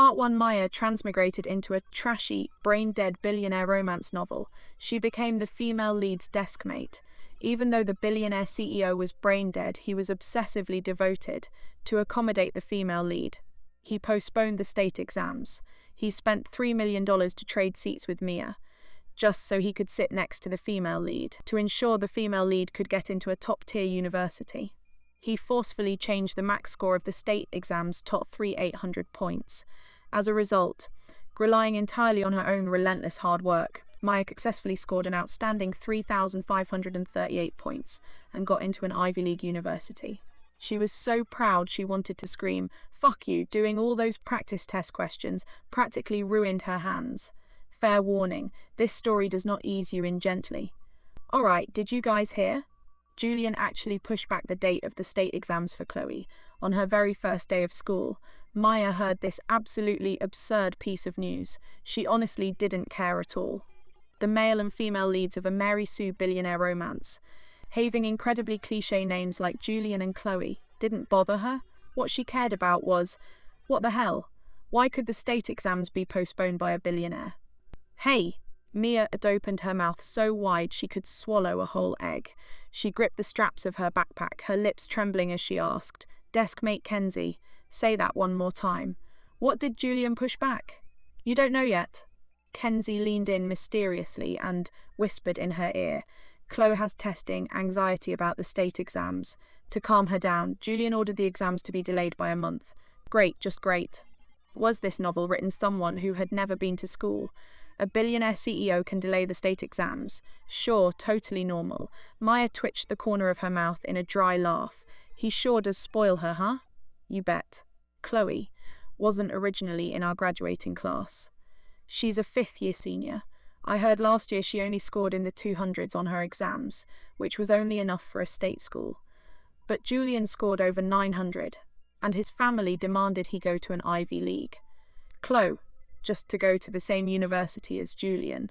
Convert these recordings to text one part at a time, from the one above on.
Part 1. Maya transmigrated into a trashy, brain-dead billionaire romance novel. She became the female lead's deskmate. Even though the billionaire CEO was brain-dead, he was obsessively devoted to accommodate the female lead. He postponed the state exams. He spent $3 million to trade seats with Mia, just so he could sit next to the female lead, to ensure the female lead could get into a top-tier university. He forcefully changed the max score of the state exams to 800 points. As a result, relying entirely on her own relentless hard work, Maya successfully scored an outstanding 3,538 points and got into an Ivy League university. She was so proud she wanted to scream, "Fuck you," doing all those practice test questions practically ruined her hands. Fair warning, this story does not ease you in gently. Alright, did you guys hear? Julian actually pushed back the date of the state exams for Chloe. On her very first day of school, Maya heard this absolutely absurd piece of news. She honestly didn't care at all. The male and female leads of a Mary Sue billionaire romance, having incredibly cliché names like Julian and Chloe, didn't bother her. What she cared about was, what the hell? Why could the state exams be postponed by a billionaire? Hey! Mia had opened her mouth so wide she could swallow a whole egg. She gripped the straps of her backpack, her lips trembling as she asked, "Deskmate Kenzie, say that one more time. What did Julian push back?" "You don't know yet." Kenzie leaned in mysteriously and whispered in her ear, "Chloe has testing anxiety about the state exams." To calm her down, Julian ordered the exams to be delayed by a month. Great, just great. Was this novel written someone who had never been to school? A billionaire CEO can delay the state exams. Sure, totally normal. Maya twitched the corner of her mouth in a dry laugh. He sure does spoil her, huh? You bet. Chloe wasn't originally in our graduating class. She's a fifth-year senior. I heard last year she only scored in the 200s on her exams, which was only enough for a state school. But Julian scored over 900, and his family demanded he go to an Ivy League. Chloe, just to go to the same university as Julian,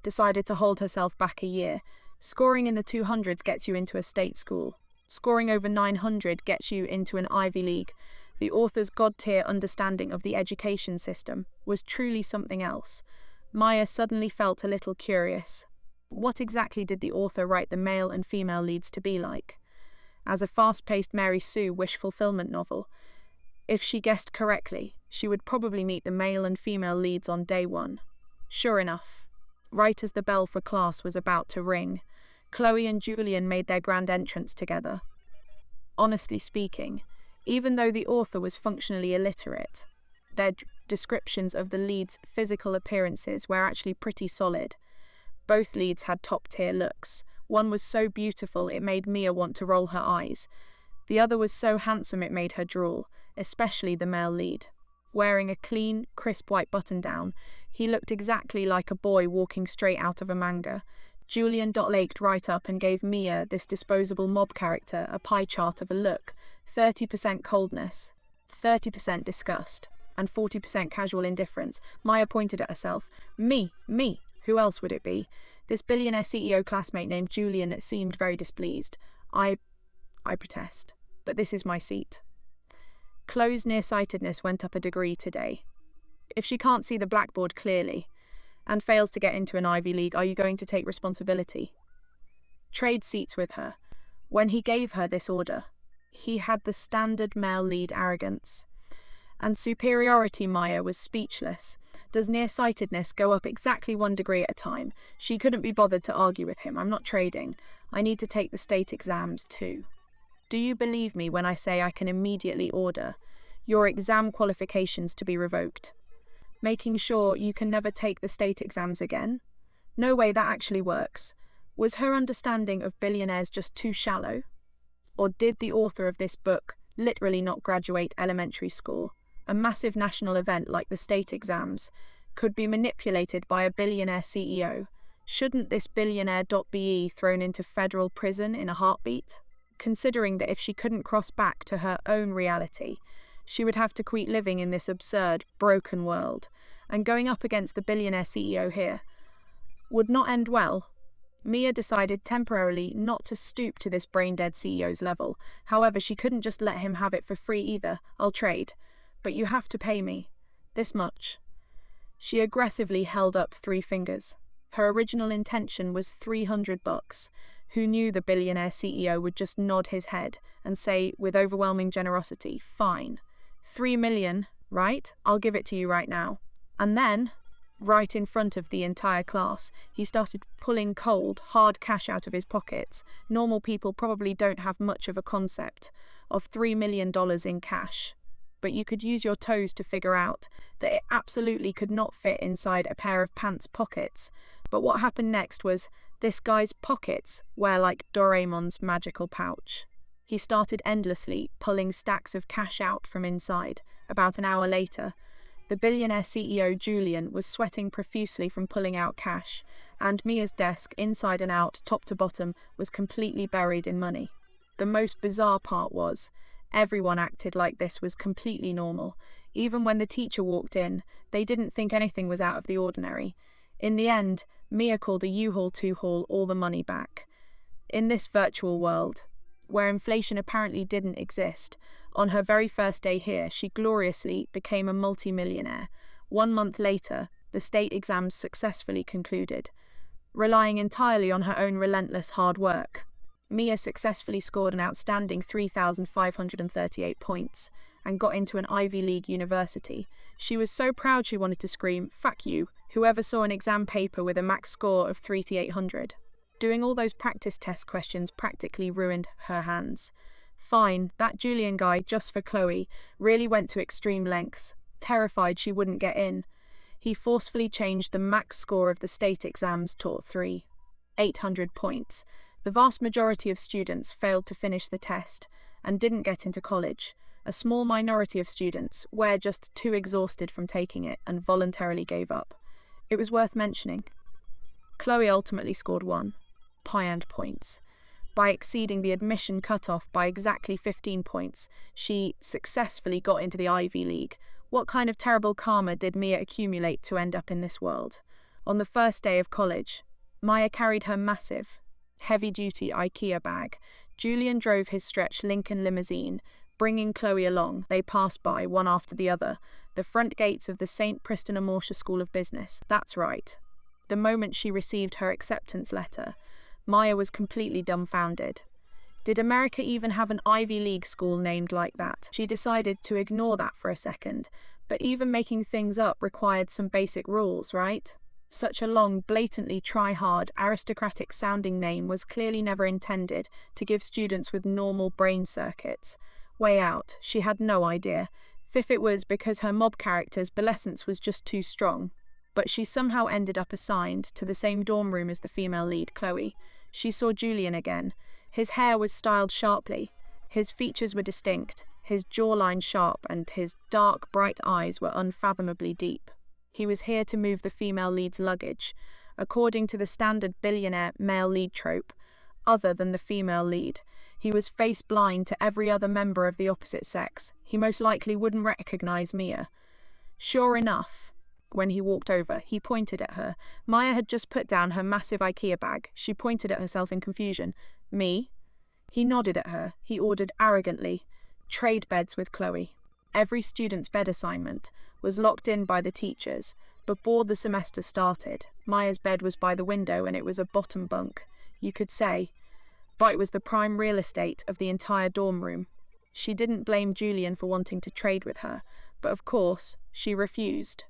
decided to hold herself back a year. Scoring in the 200s gets you into a state school. Scoring over 900 gets you into an Ivy League. The author's god-tier understanding of the education system was truly something else. Maya suddenly felt a little curious. What exactly did the author write the male and female leads to be like? As a fast-paced Mary Sue wish-fulfillment novel, if she guessed correctly, she would probably meet the male and female leads on day one. Sure enough, right as the bell for class was about to ring, Chloe and Julian made their grand entrance together. Honestly speaking, even though the author was functionally illiterate, their descriptions of the leads' physical appearances were actually pretty solid. Both leads had top-tier looks. One was so beautiful it made Mia want to roll her eyes. The other was so handsome it made her drool, especially the male lead. Wearing a clean, crisp white button-down, he looked exactly like a boy walking straight out of a manga. Julian laked right up and gave Mia, this disposable mob character, a pie chart of a look: 30% coldness, 30% disgust, and 40% casual indifference. Maya pointed at herself. Me, who else would it be? This billionaire CEO classmate named Julian seemed very displeased. I protest, but this is my seat. Chloe's nearsightedness went up a degree today. If she can't see the blackboard clearly and fails to get into an Ivy League, are you going to take responsibility? Trade seats with her. When he gave her this order, he had the standard male lead arrogance and superiority. Maya was speechless. Does nearsightedness go up exactly 1 degree at a time? She couldn't be bothered to argue with him. I'm not trading. I need to take the state exams too. Do you believe me when I say I can immediately order your exam qualifications to be revoked, making sure you can never take the state exams again? No way that actually works. Was her understanding of billionaires just too shallow? Or did the author of this book literally not graduate elementary school? A massive national event like the state exams could be manipulated by a billionaire CEO. Shouldn't this billionaire be thrown into federal prison in a heartbeat? Considering that if she couldn't cross back to her own reality, she would have to quit living in this absurd, broken world, and going up against the billionaire CEO here would not end well. Mia decided temporarily not to stoop to this brain-dead CEO's level. However, she couldn't just let him have it for free either. I'll trade, but you have to pay me. This much. She aggressively held up 3 fingers. Her original intention was $300. Who knew the billionaire CEO would just nod his head and say with overwhelming generosity, "Fine. 3 million, right? I'll give it to you right now." And then, right in front of the entire class, he started pulling cold, hard cash out of his pockets. Normal people probably don't have much of a concept of $3 million in cash. But you could use your toes to figure out that it absolutely could not fit inside a pair of pants pockets. But what happened next was this guy's pockets were like Doraemon's magical pouch. He started endlessly pulling stacks of cash out from inside. About an hour later, the billionaire CEO Julian was sweating profusely from pulling out cash, and Mia's desk, inside and out, top to bottom, was completely buried in money. The most bizarre part was, everyone acted like this was completely normal. Even when the teacher walked in, they didn't think anything was out of the ordinary. In the end, Mia called a U-Haul to haul all the money back. In this virtual world, where inflation apparently didn't exist, on her very first day here, she gloriously became a multi-millionaire. 1 month later, the state exams successfully concluded. Relying entirely on her own relentless hard work, Mia successfully scored an outstanding 3,538 points and got into an Ivy League university. She was so proud she wanted to scream, "Fuck you," whoever saw an exam paper with a max score of 3 to 800. Doing all those practice test questions practically ruined her hands. Fine, that Julian guy, just for Chloe, really went to extreme lengths, terrified she wouldn't get in. He forcefully changed the max score of the state exams to 800 points. The vast majority of students failed to finish the test and didn't get into college. A small minority of students were just too exhausted from taking it and voluntarily gave up. It was worth mentioning. Chloe ultimately scored 1 and points. By exceeding the admission cutoff by exactly 15 points, she successfully got into the Ivy League. What kind of terrible karma did Mia accumulate to end up in this world? On the first day of college, Maya carried her massive, heavy-duty IKEA bag. Julian drove his stretch Lincoln limousine, bringing Chloe along. They passed by, one after the other, the front gates of the St. Pristina Amortia School of Business. That's right. The moment she received her acceptance letter, Maya was completely dumbfounded. Did America even have an Ivy League school named like that? She decided to ignore that for a second, but even making things up required some basic rules, right? Such a long, blatantly try-hard, aristocratic-sounding name was clearly never intended to give students with normal brain circuits way out. She had no idea. If it was because her mob character's adolescence was just too strong. But she somehow ended up assigned to the same dorm room as the female lead, Chloe. She saw Julian again. His hair was styled sharply. His features were distinct, his jawline sharp, and his dark, bright eyes were unfathomably deep. He was here to move the female lead's luggage. According to the standard billionaire male lead trope, other than the female lead, he was face blind to every other member of the opposite sex. He most likely wouldn't recognize Mia. Sure enough, when he walked over, he pointed at her. Maya had just put down her massive IKEA bag. She pointed at herself in confusion. "Me?" He nodded at her. He ordered arrogantly, "Trade beds with Chloe." Every student's bed assignment was locked in by the teachers. Before the semester started, Maya's bed was by the window and it was a bottom bunk, you could say. But it was the prime real estate of the entire dorm room. She didn't blame Julian for wanting to trade with her, but of course, she refused.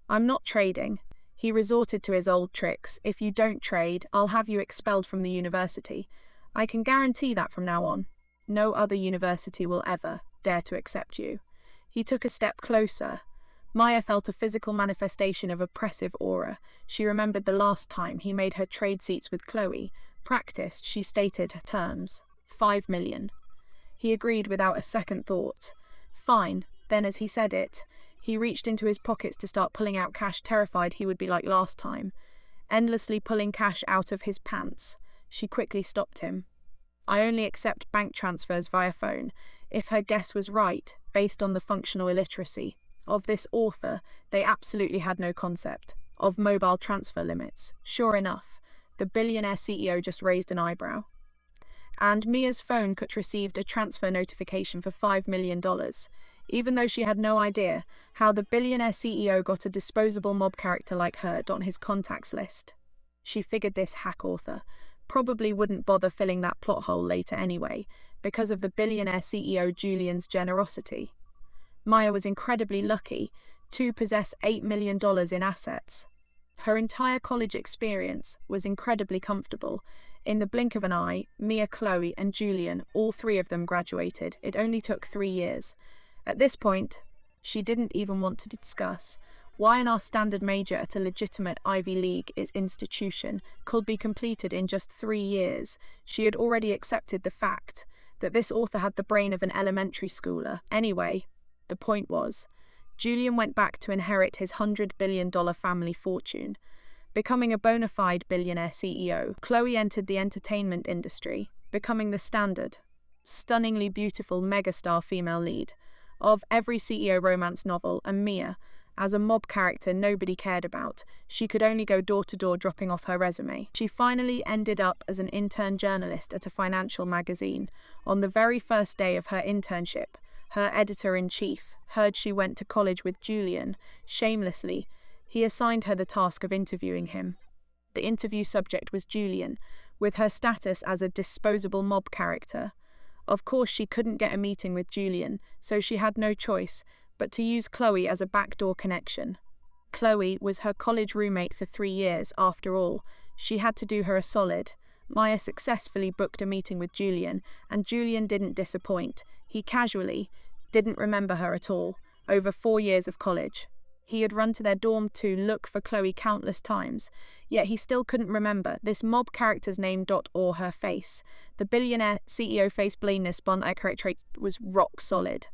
"I'm not trading." He resorted to his old tricks. "If you don't trade, I'll have you expelled from the university. I can guarantee that from now on. No other university will ever dare to accept you." He took a step closer. Maya felt a physical manifestation of oppressive aura. She remembered the last time he made her trade seats with Chloe. Practiced, she stated her terms. 5 million. He agreed without a second thought. Fine. Then as he said it, he reached into his pockets to start pulling out cash, terrified he would be like last time, endlessly pulling cash out of his pants. She quickly stopped him. "I only accept bank transfers via phone." If her guess was right, based on the functional illiteracy of this author, they absolutely had no concept of mobile transfer limits. Sure enough, the billionaire CEO just raised an eyebrow. And Mia's phone cut received a transfer notification for $5 million. even though she had no idea how the billionaire CEO got a disposable mob character like her on his contacts list. She figured this hack author probably wouldn't bother filling that plot hole later anyway, because of the billionaire CEO Julian's generosity. Maya was incredibly lucky to possess $8 million in assets. Her entire college experience was incredibly comfortable. In the blink of an eye, Mia, Chloe, and Julian, all three of them graduated. It only took 3 years. At this point, she didn't even want to discuss why an standard major at a legitimate Ivy League institution could be completed in just 3 years. She had already accepted the fact that this author had the brain of an elementary schooler. Anyway, the point was, Julian went back to inherit his $100 billion family fortune. Becoming a bona fide billionaire CEO, Chloe entered the entertainment industry, becoming the standard, stunningly beautiful megastar female lead of every CEO romance novel, and Mia, as a mob character nobody cared about, she could only go door to door dropping off her resume. She finally ended up as an intern journalist at a financial magazine. On the very first day of her internship, her editor-in-chief heard she went to college with Julian. Shamelessly, he assigned her the task of interviewing him. The interview subject was Julian, with her status as a disposable mob character. Of course, she couldn't get a meeting with Julian, so she had no choice but to use Chloe as a backdoor connection. Chloe was her college roommate for 3 years. After all, she had to do her a solid. Maya successfully booked a meeting with Julian, and Julian didn't disappoint. He casually didn't remember her at all. Over 4 years of college, he had run to their dorm to look for Chloe countless times, yet he still couldn't remember this mob character's name or her face. The billionaire CEO face blindness trait was rock solid.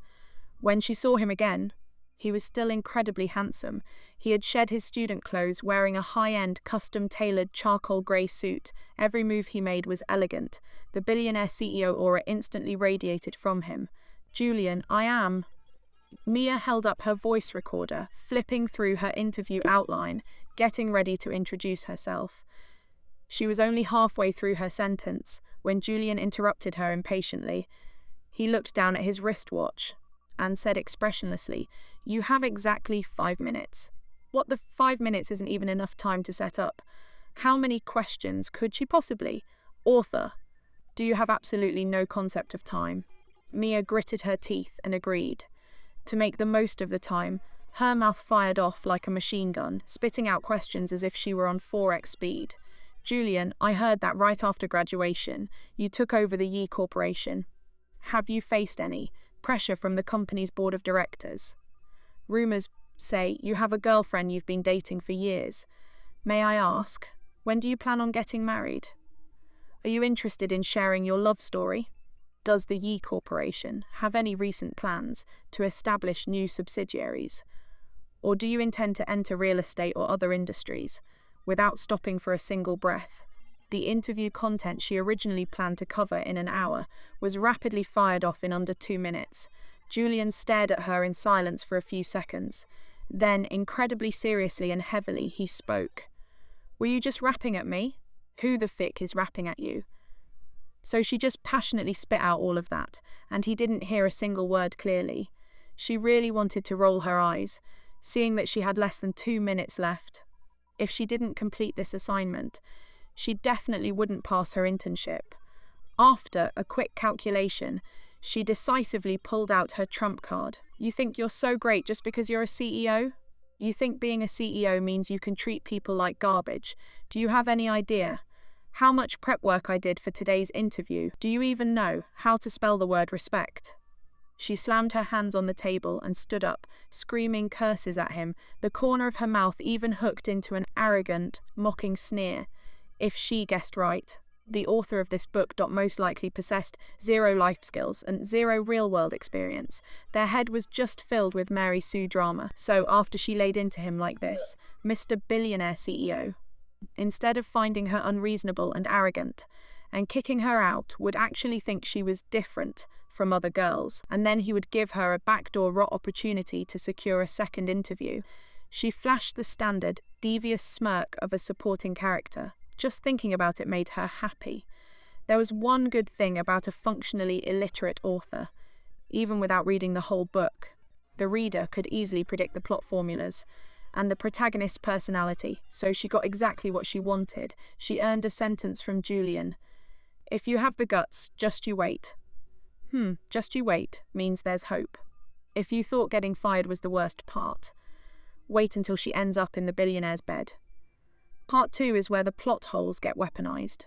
When she saw him again, he was still incredibly handsome. He had shed his student clothes, wearing a high-end, custom-tailored charcoal grey suit. Every move he made was elegant. The billionaire CEO aura instantly radiated from him. Julian, I am. Mia held up her voice recorder, flipping through her interview outline, getting ready to introduce herself. She was only halfway through her sentence when Julian interrupted her impatiently. He looked down at his wristwatch and said expressionlessly, "You have exactly 5 minutes." What, the 5 minutes isn't even enough time to set up? How many questions could she possibly? Author, do you have absolutely no concept of time? Mia gritted her teeth and agreed. To make the most of the time, her mouth fired off like a machine gun, spitting out questions as if she were on 4x speed. Julian, I heard that right after graduation, you took over the Yi Corporation. Have you faced any pressure from the company's board of directors? Rumors say you have a girlfriend you've been dating for years. May I ask, when do you plan on getting married? Are you interested in sharing your love story? Does the Yi Corporation have any recent plans to establish new subsidiaries? Or do you intend to enter real estate or other industries without stopping for a single breath? The interview content she originally planned to cover in an hour was rapidly fired off in under 2 minutes. Julian stared at her in silence for a few seconds. Then, incredibly seriously and heavily, he spoke. Were you just rapping at me? Who the fick is rapping at you? So she just passionately spit out all of that, and he didn't hear a single word clearly. She really wanted to roll her eyes, seeing that she had less than 2 minutes left. If she didn't complete this assignment, she definitely wouldn't pass her internship. After a quick calculation, she decisively pulled out her trump card. You think you're so great just because you're a CEO? You think being a CEO means you can treat people like garbage? Do you have any idea how much prep work I did for today's interview? Do you even know how to spell the word respect? She slammed her hands on the table and stood up, screaming curses at him, the corner of her mouth even hooked into an arrogant, mocking sneer. If she guessed right, the author of this book most likely possessed 0 life skills and 0 real-world experience. Their head was just filled with Mary Sue drama. So after she laid into him like this, Mr. Billionaire CEO, instead of finding her unreasonable and arrogant and kicking her out, would actually think she was different from other girls, and then he would give her a backdoor opportunity to secure a second interview. She flashed the standard, devious smirk of a supporting character. Just thinking about it made her happy. There was one good thing about a functionally illiterate author. Even without reading the whole book, The reader could easily predict the plot formulas and the protagonist's personality, so she got exactly what she wanted. She earned a sentence from Julian. If you have the guts, just you wait. Just you wait means there's hope. If you thought getting fired was the worst part, wait until she ends up in the billionaire's bed. Part 2 is where the plot holes get weaponized.